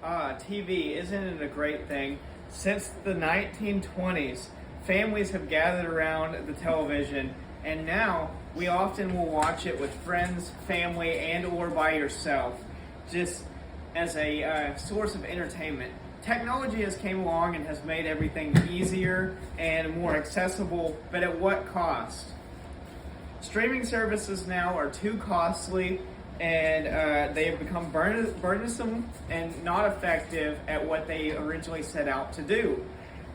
TV, isn't it a great thing? Since the 1920s, families have gathered around the television, and now we often will watch it with friends, family, and or by yourself, just as a source of entertainment. Technology has came along and has made everything easier and more accessible, but at what cost? Streaming services now are too costly, and they have become burdensome and not effective at what they originally set out to do.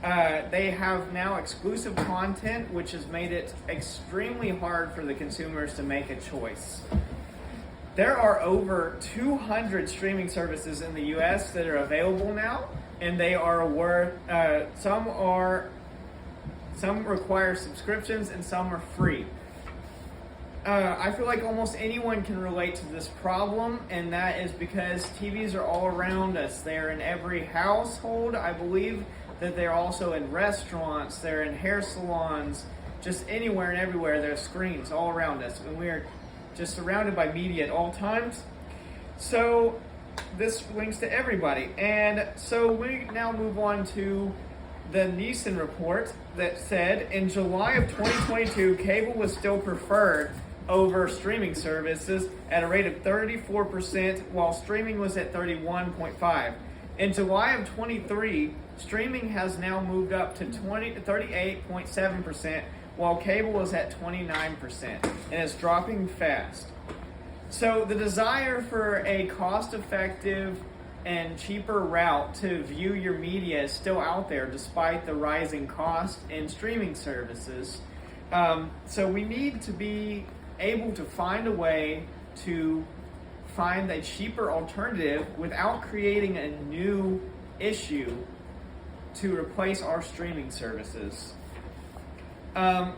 They have now exclusive content, which has made it extremely hard for the consumers to make a choice. There are over 200 streaming services in the US that are available now, and they are worth, some require subscriptions and some are free. I feel like almost anyone can relate to this problem, and that is because TVs are all around us. They're in every household. I believe that they're also in restaurants, they're in hair salons, just anywhere and everywhere. There's screens all around us, and we're just surrounded by media at all times. So this links to everybody. And so we now move on to the Nielsen report that said in July of 2022, cable was still preferred over streaming services at a rate of 34%, while streaming was at 31.5%. In July of 23, streaming has now moved up to 38.7%, while cable is at 29%, and it's dropping fast. So the desire for a cost-effective and cheaper route to view your media is still out there despite the rising cost in streaming services. So we need to be able to find a way to find a cheaper alternative without creating a new issue to replace our streaming services.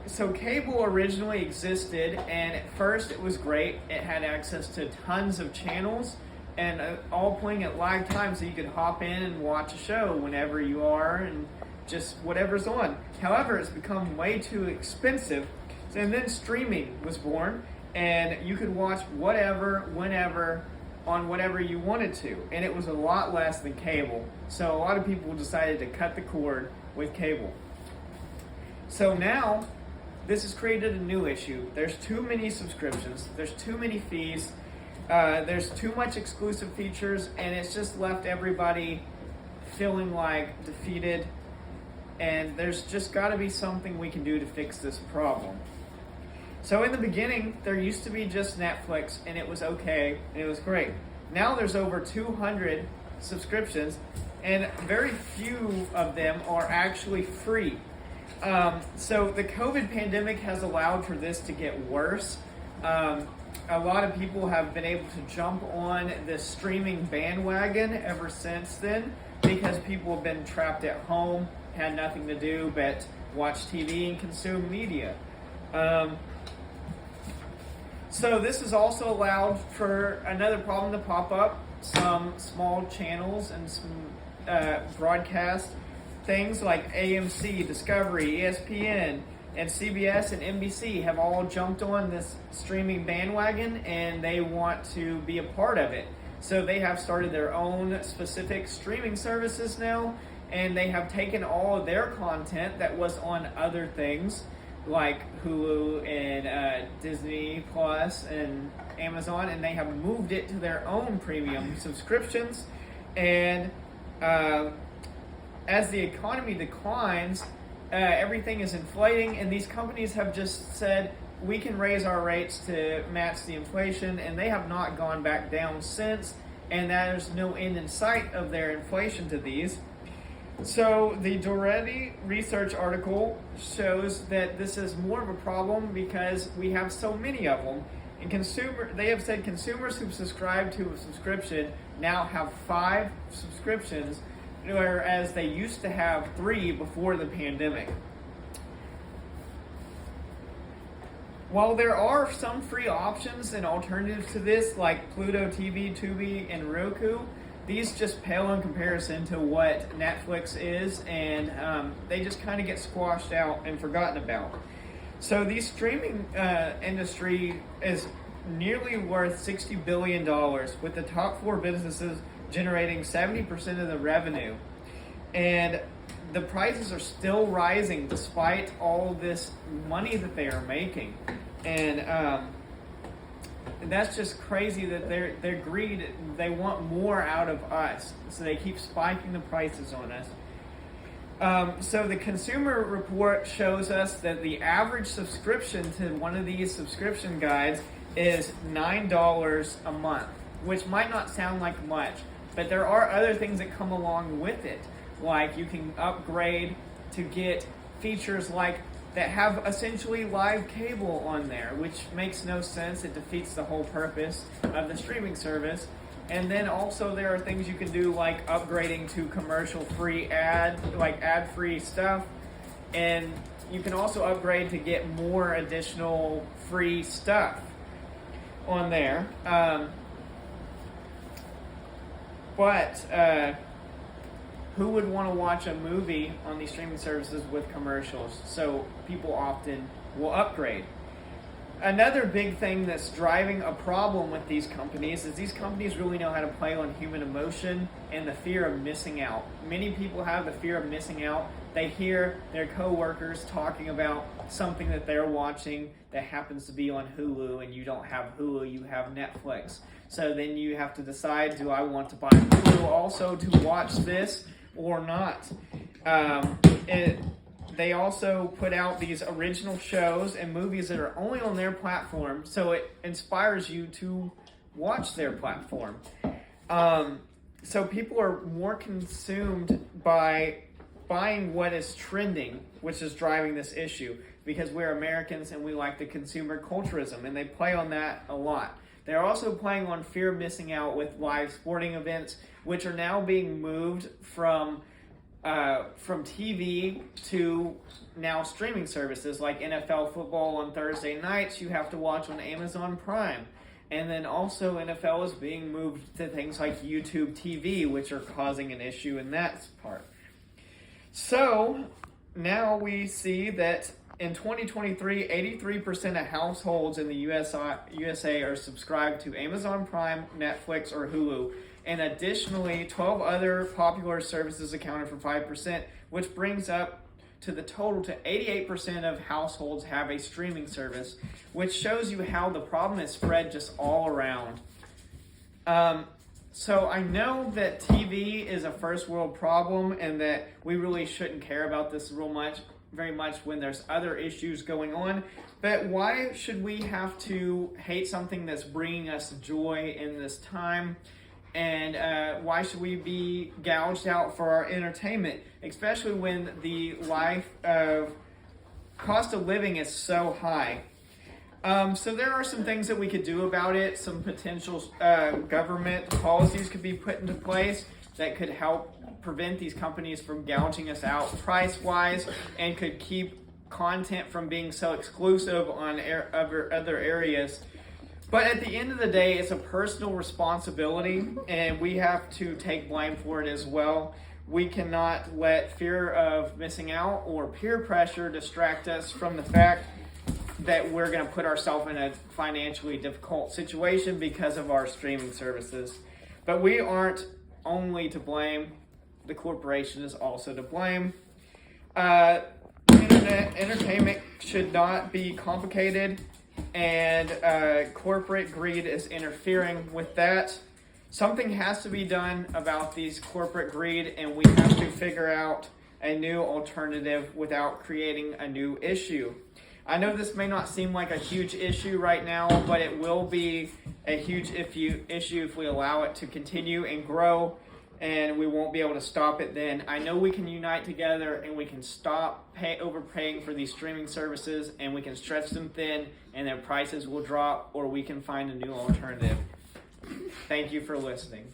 So cable originally existed, and at first it was great. It had access to tons of channels and all playing at live time, so you could hop in and watch a show whenever you are and just whatever's on. However, it's become way too expensive, and then streaming was born, and you could watch whatever, whenever, on whatever you wanted to, and it was a lot less than cable. So a lot of people decided to cut the cord with cable. So now, this has created a new issue. There's too many subscriptions, there's too many fees, there's too much exclusive features, and it's just left everybody feeling like defeated, and there's just got to be something we can do to fix this problem. So in the beginning, there used to be just Netflix, and it was okay, and it was great. Now there's over 200 subscriptions, and very few of them are actually free. So the COVID pandemic has allowed for this to get worse. A lot of people have been able to jump on this streaming bandwagon ever since then because people have been trapped at home, had nothing to do but watch TV and consume media. So this has also allowed for another problem to pop up. Some small channels and some broadcast things like AMC, Discovery, ESPN, and CBS and NBC have all jumped on this streaming bandwagon, and they want to be a part of it. So they have started their own specific streaming services now, and they have taken all of their content that was on other things like Hulu and Disney Plus and Amazon, and they have moved it to their own premium subscriptions. And as the economy declines, everything is inflating, and these companies have just said, we can raise our rates to match the inflation, and they have not gone back down since, and there's no end in sight of their inflation to these. So the Doretti research article shows that this is more of a problem because we have so many of them. And they have said consumers who subscribe to a subscription now have 5 subscriptions, whereas they used to have 3 before the pandemic. While there are some free options and alternatives to this, like Pluto TV, Tubi, and Roku, these just pale in comparison to what Netflix is, and they just kind of get squashed out and forgotten about. So the streaming industry is nearly worth $60 billion, with the top 4 businesses generating 70% of the revenue. And the prices are still rising despite all this money that they are making. And that's just crazy that their greed, they want more out of us. So they keep spiking the prices on us. So the consumer report shows us that the average subscription to one of these subscription guides is $9 a month, which might not sound like much, but there are other things that come along with it. Like you can upgrade to get features like that have essentially live cable on there, which makes no sense. It defeats the whole purpose of the streaming service. And then also there are things you can do like upgrading to commercial-free ad-free stuff. And you can also upgrade to get more additional free stuff on there. Who would want to watch a movie on these streaming services with commercials? So people often will upgrade. Another big thing that's driving a problem with these companies is these companies really know how to play on human emotion and the fear of missing out. Many people have the fear of missing out. They hear their coworkers talking about something that they're watching that happens to be on Hulu, and you don't have Hulu, you have Netflix. So then you have to decide, do I want to buy Hulu also to watch this or not? They also put out these original shows and movies that are only on their platform, so it inspires you to watch their platform. So people are more consumed by buying what is trending, which is driving this issue, because we're Americans and we like the consumer culturism, and they play on that a lot. They're also playing on fear of missing out with live sporting events, which are now being moved from TV to now streaming services like NFL football on Thursday nights you have to watch on Amazon Prime. And then also NFL is being moved to things like YouTube TV, which are causing an issue in that part. So now we see that in 2023, 83% of households in the USA are subscribed to Amazon Prime, Netflix, or Hulu. And additionally, 12 other popular services accounted for 5%, which brings up to the total to 88% of households have a streaming service, which shows you how the problem is spread just all around. So I know that TV is a first world problem and that we really shouldn't care about this very much when there's other issues going on. But why should we have to hate something that's bringing us joy in this time? And why should we be gouged out for our entertainment, especially when the cost of living is so high? So there are some things that we could do about it. Some potential government policies could be put into place that could help prevent these companies from gouging us out price-wise, and could keep content from being so exclusive on other areas. But at the end of the day, it's a personal responsibility, and we have to take blame for it as well. We cannot let fear of missing out or peer pressure distract us from the fact that we're going to put ourselves in a financially difficult situation because of our streaming services. But we aren't only to blame. The corporation is also to blame. Internet entertainment should not be complicated, and corporate greed is interfering with that. Something has to be done about these corporate greed, and we have to figure out a new alternative without creating a new issue. I know this may not seem like a huge issue right now, but it will be a huge issue if we allow it to continue and grow, and we won't be able to stop it then. I know we can unite together and we can stop overpaying for these streaming services, and we can stretch them thin and their prices will drop, or we can find a new alternative. Thank you for listening.